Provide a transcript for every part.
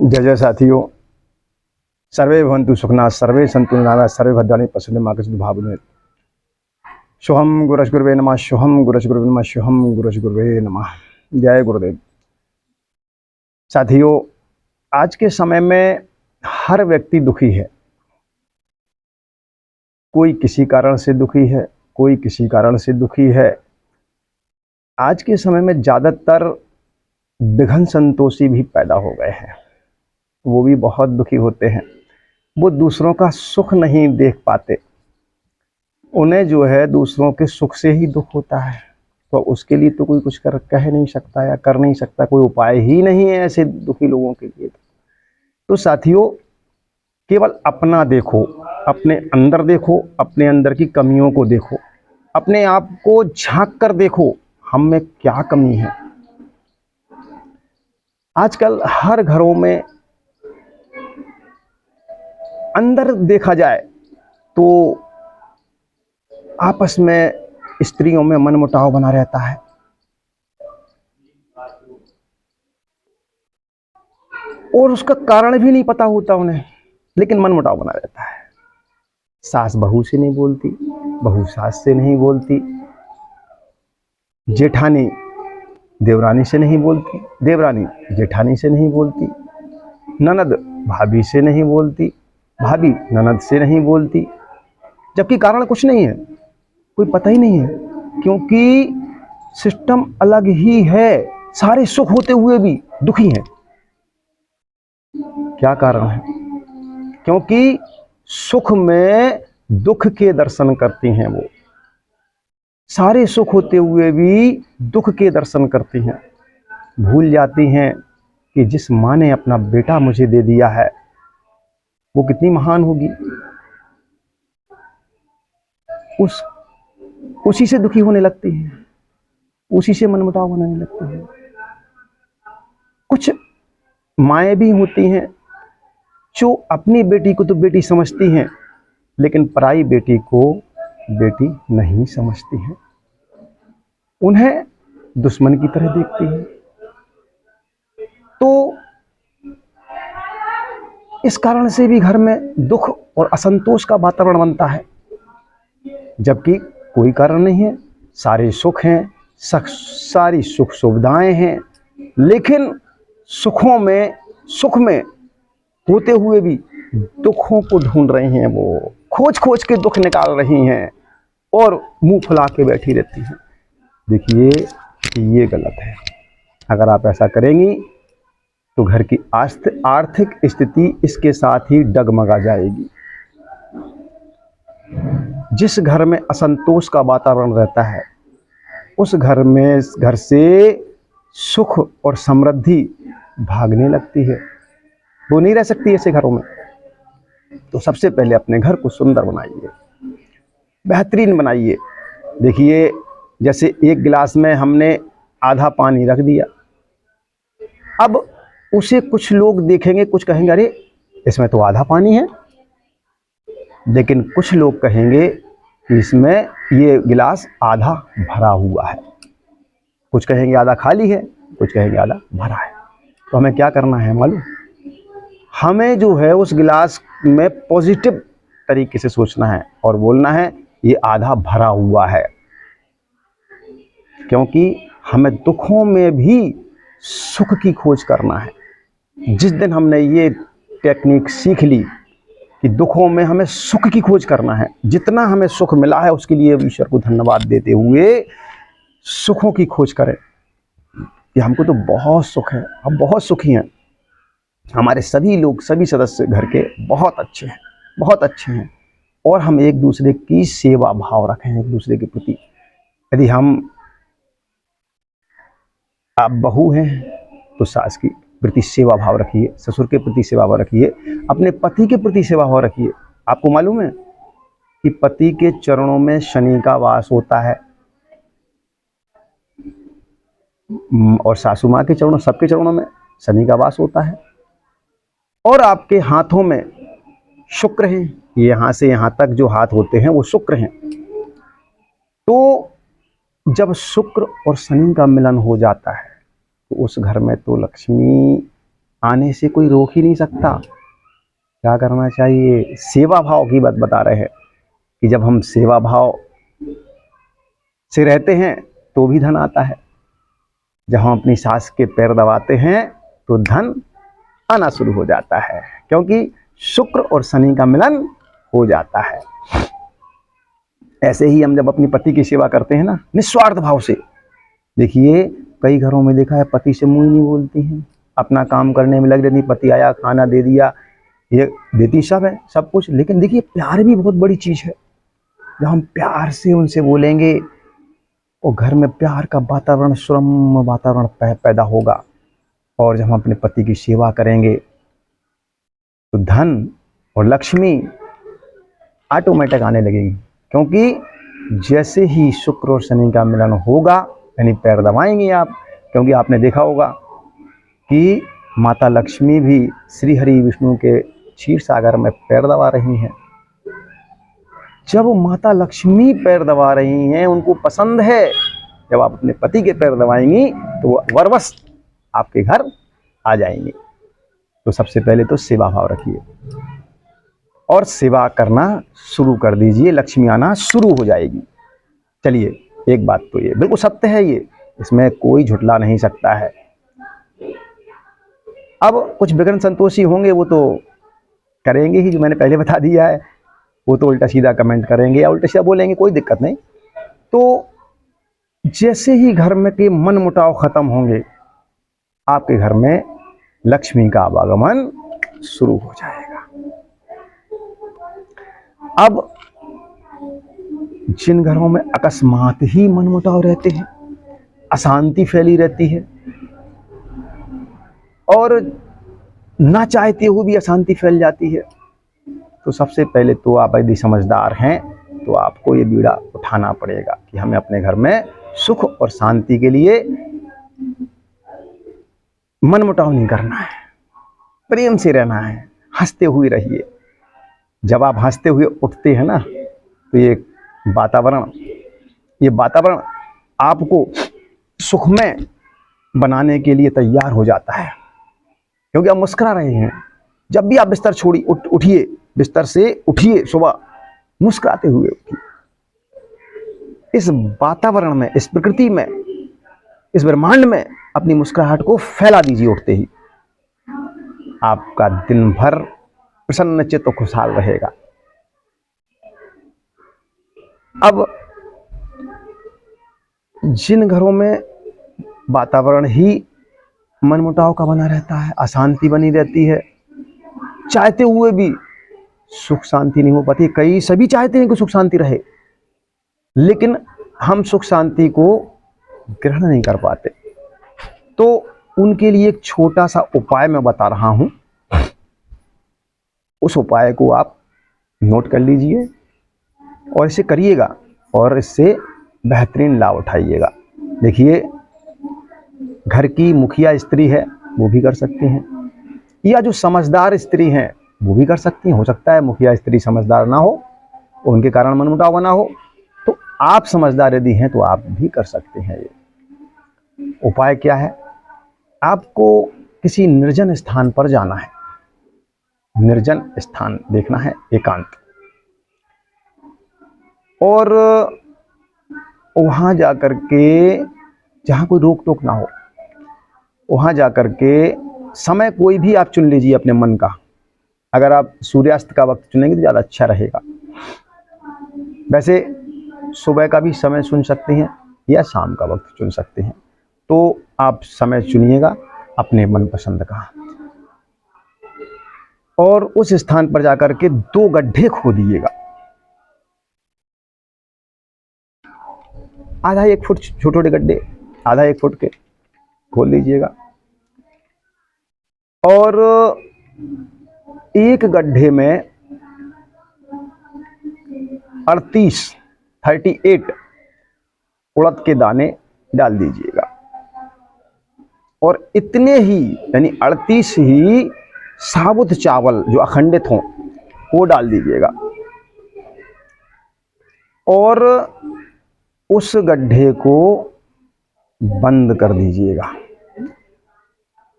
जय जय साथियों, सर्वे भवन्तु सुखिनः, सर्वे सन्तु निरामयाः, सर्वे भद्राणि पश्यन्तु मा कश्चित् दुर्भाग्यं। शुभम गुरुश्गुरुवे नमः, शुभम गुरुश्गुरुवे नमः, शुभम गुरुश्गुरुवे नमः। जय गुरुदेव। साथियों, आज के समय में हर व्यक्ति दुखी है। कोई किसी कारण से दुखी है, कोई किसी कारण से दुखी है। आज के समय में ज़्यादातर विघ्न संतोषी भी पैदा हो गए हैं, वो भी बहुत दुखी होते हैं। वो दूसरों का सुख नहीं देख पाते, उन्हें जो है दूसरों के सुख से ही दुख होता है। तो उसके लिए तो कोई कुछ कह नहीं सकता या कर नहीं सकता, कोई उपाय ही नहीं है ऐसे दुखी लोगों के लिए। तो साथियों, केवल अपना देखो, अपने अंदर देखो, अपने अंदर की कमियों को देखो, अपने आप को झांक कर देखो, हम में क्या कमी है। आजकल हर घरों में अंदर देखा जाए तो आपस में स्त्रियों में मनमुटाव बना रहता है। और उसका कारण भी नहीं पता होता उन्हें, लेकिन मनमुटाव बना रहता है। सास बहू से नहीं बोलती, बहू सास से नहीं बोलती, जेठानी देवरानी से नहीं बोलती, देवरानी जेठानी से नहीं बोलती, ननद भाभी से नहीं बोलती, भाभी ननद से नहीं बोलती। जबकि कारण कुछ नहीं है, कोई पता ही नहीं है, क्योंकि सिस्टम अलग ही है। सारे सुख होते हुए भी दुखी हैं। क्या कारण है? क्योंकि सुख में दुख के दर्शन करती हैं वो। सारे सुख होते हुए भी दुख के दर्शन करती हैं। भूल जाती हैं कि जिस माँ ने अपना बेटा मुझे दे दिया है वो कितनी महान होगी। उसी से दुखी होने लगती हैं, उसी से मनमुटाव बनाने लगती हैं। कुछ माएँ भी होती हैं जो अपनी बेटी को तो बेटी समझती हैं, लेकिन पराई बेटी को बेटी नहीं समझती हैं, उन्हें दुश्मन की तरह देखती हैं। तो इस कारण से भी घर में दुख और असंतोष का वातावरण बनता है, जबकि कोई कारण नहीं है। सारे सुख हैं, सारी सुख सुविधाएं हैं, लेकिन सुख में होते हुए भी दुखों को ढूंढ रही हैं। वो खोज खोज के दुख निकाल रही हैं और मुंह फुला के बैठी रहती हैं। देखिए, ये गलत है। अगर आप ऐसा करेंगी तो घर की आर्थिक स्थिति इसके साथ ही डगमगा जाएगी। जिस घर में असंतोष का वातावरण रहता है, उस घर से सुख और समृद्धि भागने लगती है। वो नहीं रह सकती ऐसे घरों में। तो सबसे पहले अपने घर को सुंदर बनाइए, बेहतरीन बनाइए। देखिए, जैसे एक गिलास में हमने आधा पानी रख दिया, अब उसे कुछ लोग देखेंगे, कुछ कहेंगे अरे इसमें तो आधा पानी है, लेकिन कुछ लोग कहेंगे कि इसमें ये गिलास आधा भरा हुआ है। कुछ कहेंगे आधा खाली है, कुछ कहेंगे आधा भरा है। तो हमें क्या करना है मालूम? हमें जो है उस गिलास में पॉजिटिव तरीके से सोचना है और बोलना है ये आधा भरा हुआ है। क्योंकि हमें दुखों में भी सुख की खोज करना है। जिस दिन हमने ये टेक्निक सीख ली कि दुखों में हमें सुख की खोज करना है, जितना हमें सुख मिला है उसके लिए ईश्वर को धन्यवाद देते हुए सुखों की खोज करें कि हमको तो बहुत सुख है, हम बहुत सुखी हैं। हमारे सभी लोग, सभी सदस्य घर के बहुत अच्छे हैं, बहुत अच्छे हैं। और हम एक दूसरे की सेवा भाव रखें एक दूसरे के प्रति। यदि आप बहू हैं तो सास की प्रति सेवा भाव रखिए, ससुर के प्रति सेवा भाव रखिए, अपने पति के प्रति सेवा भाव रखिए। आपको मालूम है कि पति के चरणों में शनि का वास होता है और सासू माँ के चरणों, सबके चरणों में शनि का वास होता है। और आपके हाथों में शुक्र हैं, यहाँ से यहाँ तक जो हाथ होते हैं वो शुक्र हैं। तो जब शुक्र और शनि का मिलन हो जाता है तो उस घर में तो लक्ष्मी आने से कोई रोक ही नहीं सकता। क्या करना चाहिए? सेवा भाव की बात बता रहे हैं कि जब हम सेवा भाव से रहते हैं तो भी धन आता है। जब हम अपनी सास के पैर दबाते हैं तो धन आना शुरू हो जाता है, क्योंकि शुक्र और शनि का मिलन हो जाता है। ऐसे ही हम जब अपनी पति की सेवा करते हैं ना, निस्वार्थ भाव से, देखिए कई घरों में देखा है पति से मुंह नहीं बोलती हैं, अपना काम करने में लग रहती, पति आया खाना दे दिया, ये देती सब है सब कुछ, लेकिन देखिए प्यार भी बहुत बड़ी चीज है। जब हम प्यार से उनसे बोलेंगे और घर में प्यार का वातावरण, सुरम्य वातावरण पैदा होगा। और जब हम अपने पति की सेवा करेंगे तो धन और लक्ष्मी ऑटोमेटिक आने लगेगी, क्योंकि जैसे ही शुक्र और शनि का मिलन होगा, यानी पैर दबाएंगे आप, क्योंकि आपने देखा होगा कि माता लक्ष्मी भी श्री हरि विष्णु के क्षीर सागर में पैर दबा रही हैं। जब माता लक्ष्मी पैर दबा रही हैं, उनको पसंद है, जब आप अपने पति के पैर दबाएंगी तो वो वरवश आपके घर आ जाएंगे। तो सबसे पहले तो सेवा भाव रखिए और सेवा करना शुरू कर दीजिए, लक्ष्मी आना शुरू हो जाएगी। चलिए, एक बात तो ये बिल्कुल सत्य है, ये इसमें कोई झुठला नहीं सकता है। अब कुछ विघ्न संतोषी होंगे, वो तो करेंगे ही, जो मैंने पहले बता दिया है, वो तो उल्टा सीधा कमेंट करेंगे या उल्टा सीधा बोलेंगे, कोई दिक्कत नहीं। तो जैसे ही घर में के मन मुटाव खत्म होंगे, आपके घर में लक्ष्मी का आवागमन शुरू हो जाएगा। अब जिन घरों में अकस्मात ही मन मुटाव रहते हैं, अशांति फैली रहती है और ना चाहते हुए भी अशांति फैल जाती है, तो सबसे पहले तो आप यदि समझदार हैं तो आपको ये बीड़ा उठाना पड़ेगा कि हमें अपने घर में सुख और शांति के लिए मनमुटाव नहीं करना है, प्रेम से रहना है, हंसते हुए रहिए। जब आप हंसते हुए उठते हैं ना, तो ये वातावरण आपको सुखमय बनाने के लिए तैयार हो जाता है, क्योंकि आप मुस्कुरा रहे हैं। जब भी आप बिस्तर छोड़िए, उठिए, बिस्तर से उठिए, सुबह मुस्कुराते हुए उठिए। इस वातावरण में, इस प्रकृति में, इस ब्रह्मांड में अपनी मुस्कुराहट को फैला दीजिए। उठते ही आपका दिन भर प्रसन्नचित्त और खुशहाल रहेगा। अब जिन घरों में वातावरण ही मनमुटाव का बना रहता है, अशांति बनी रहती है, चाहते हुए भी सुख शांति नहीं हो पाती। कई सभी चाहते हैं कि सुख शांति रहे, लेकिन हम सुख शांति को ग्रहण नहीं कर पाते। तो उनके लिए एक छोटा सा उपाय मैं बता रहा हूं, उस उपाय को आप नोट कर लीजिए और इसे करिएगा और इससे बेहतरीन लाभ उठाइएगा। देखिए, घर की मुखिया स्त्री है वो भी कर सकती हैं, या जो समझदार स्त्री हैं वो भी कर सकती हैं। हो सकता है मुखिया स्त्री समझदार ना हो, उनके कारण मनमुटाव बना हो, तो आप समझदार यदि हैं तो आप भी कर सकते हैं। ये उपाय क्या है? आपको किसी निर्जन स्थान पर जाना है, निर्जन स्थान देखना है, एकांत, और वहां जाकर के, जहां कोई रोक टोक ना हो, वहां जाकर के समय कोई भी आप चुन लीजिए अपने मन का। अगर आप सूर्यास्त का वक्त चुनेंगे तो ज़्यादा अच्छा रहेगा। वैसे सुबह का भी समय चुन सकते हैं या शाम का वक्त चुन सकते हैं, तो आप समय चुनिएगा अपने मनपसंद का, और उस स्थान पर जाकर के 2 गड्ढे खोदिएगा। आधा 1 फुट छोटे छोटे गड्ढे, आधा 1 फुट के खोल लीजिएगा, और एक गड्ढे में 38 उड़द के दाने डाल दीजिएगा, और इतने ही, यानी 38 ही साबुत चावल जो अखंडित हों वो डाल दीजिएगा, और उस गड्ढे को बंद कर दीजिएगा।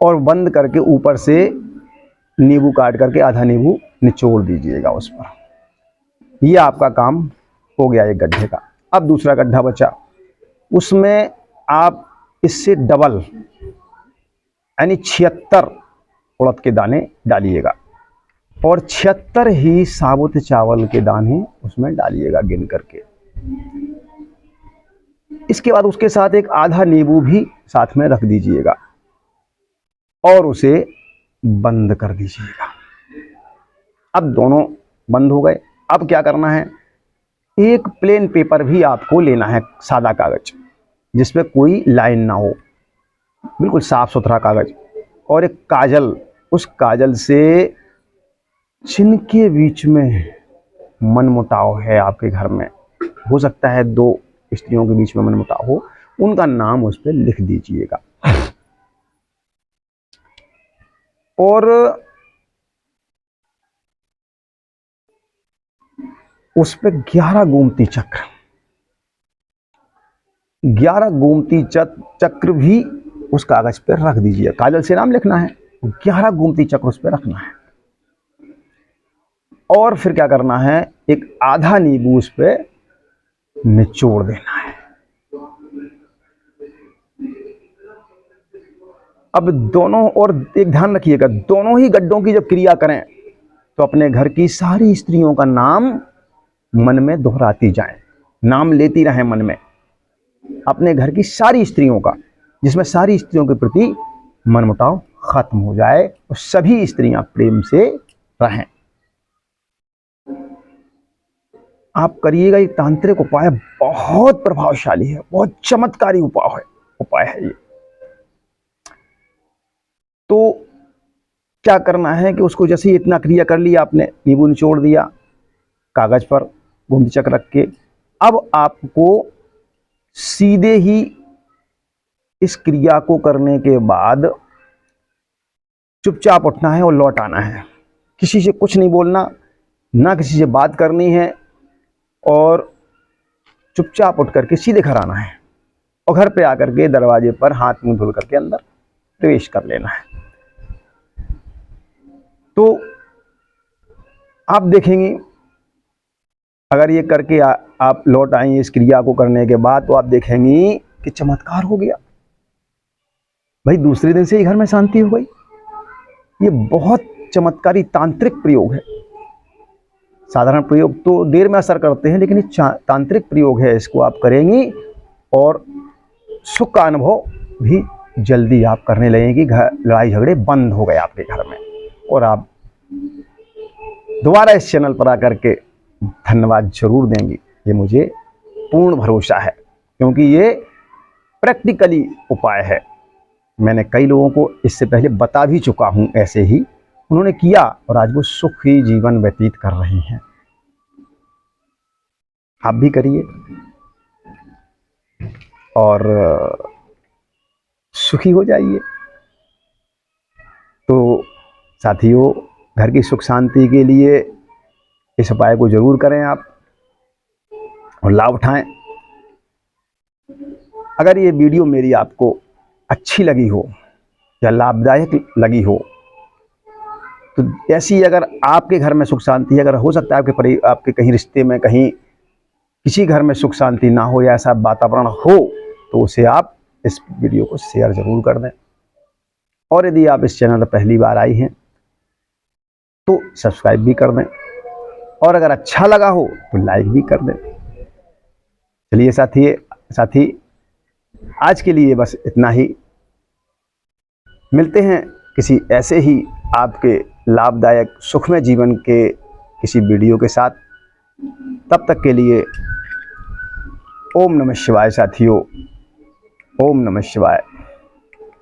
और बंद करके ऊपर से नींबू काट करके आधा नींबू निचोड़ दीजिएगा उस पर। ये आपका काम हो गया एक गड्ढे का। अब दूसरा गड्ढा बचा, उसमें आप इससे डबल यानी 76 उड़द के दाने डालिएगा और 76 ही साबुत चावल के दाने उसमें डालिएगा गिन करके। इसके बाद उसके साथ एक आधा नींबू भी साथ में रख दीजिएगा और उसे बंद कर दीजिएगा। अब दोनों बंद हो गए। अब क्या करना है, एक प्लेन पेपर भी आपको लेना है, सादा कागज जिसमें कोई लाइन ना हो, बिल्कुल साफ सुथरा कागज, और एक काजल। उस काजल से जिनके बीच में मनमुटाव है आपके घर में, हो सकता है 2 स्त्रियों के बीच में मनमुटाव हो, उनका नाम उस पर लिख दीजिएगा। और उस पर 11 गोमती चक्र, 11 गोमती चक्र भी उस कागज पर रख दीजिए। काजल से नाम लिखना है, 11 गोमती चक्र उस पर रखना है। और फिर क्या करना है, एक आधा नींबू उस पर निचोड़ देना है। अब दोनों, और एक ध्यान रखिएगा, दोनों ही गड्ढों की जब क्रिया करें तो अपने घर की सारी स्त्रियों का नाम मन में दोहराती जाएं, नाम लेती रहें मन में अपने घर की सारी स्त्रियों का, जिसमें सारी स्त्रियों के प्रति मनमुटाव खत्म हो जाए और सभी स्त्रियां प्रेम से रहें। आप करिएगा, ये तांत्रिक उपाय बहुत प्रभावशाली है, बहुत चमत्कारी उपाय है ये। तो क्या करना है कि उसको जैसे ही इतना क्रिया कर लिया आपने, नींबू निचोड़ दिया कागज पर गोमती चक्र रख के, अब आपको सीधे ही इस क्रिया को करने के बाद चुपचाप उठना है और लौट आना है। किसी से कुछ नहीं बोलना, ना किसी से बात करनी है, और चुपचाप उठ करके सीधे घर आना है और घर पे आकर के दरवाजे पर हाथ मुंह धुल करके अंदर प्रवेश कर लेना है। तो आप देखेंगे, अगर ये करके आप लौट आएंगे इस क्रिया को करने के बाद, तो आप देखेंगी कि चमत्कार हो गया भाई, दूसरे दिन से ही घर में शांति हो गई। ये बहुत चमत्कारी तांत्रिक प्रयोग है। साधारण प्रयोग तो देर में असर करते हैं, लेकिन ये तांत्रिक प्रयोग है, इसको आप करेंगी और सुख का अनुभव भी जल्दी आप करने लगेंगी। लड़ाई झगड़े बंद हो गए आपके घर में, और आप दोबारा इस चैनल पर आकर के धन्यवाद जरूर देंगी, ये मुझे पूर्ण भरोसा है, क्योंकि ये प्रैक्टिकली उपाय है। मैंने कई लोगों को इससे पहले बता भी चुका हूं, ऐसे ही उन्होंने किया और आज वो सुखी जीवन व्यतीत कर रहे हैं। आप भी करिए और सुखी हो जाइए। तो साथियों, घर की सुख शांति के लिए इस उपाय को जरूर करें आप और लाभ उठाएं। अगर ये वीडियो मेरी आपको अच्छी लगी हो या लाभदायक लगी हो, तो ऐसी अगर आपके घर में सुख शांति, अगर हो सकता है आपके कहीं रिश्ते में, कहीं किसी घर में सुख शांति ना हो या ऐसा वातावरण हो, तो उसे आप इस वीडियो को शेयर जरूर कर दें। और यदि आप इस चैनल पर पहली बार आई हैं तो सब्सक्राइब भी कर दें, और अगर अच्छा लगा हो तो लाइक भी कर दें। चलिए साथी, आज के लिए बस इतना ही। मिलते हैं किसी ऐसे ही आपके लाभदायक सुखमय जीवन के किसी वीडियो के साथ। तब तक के लिए ओम नमः शिवाय साथियों, ओम नमः शिवाय।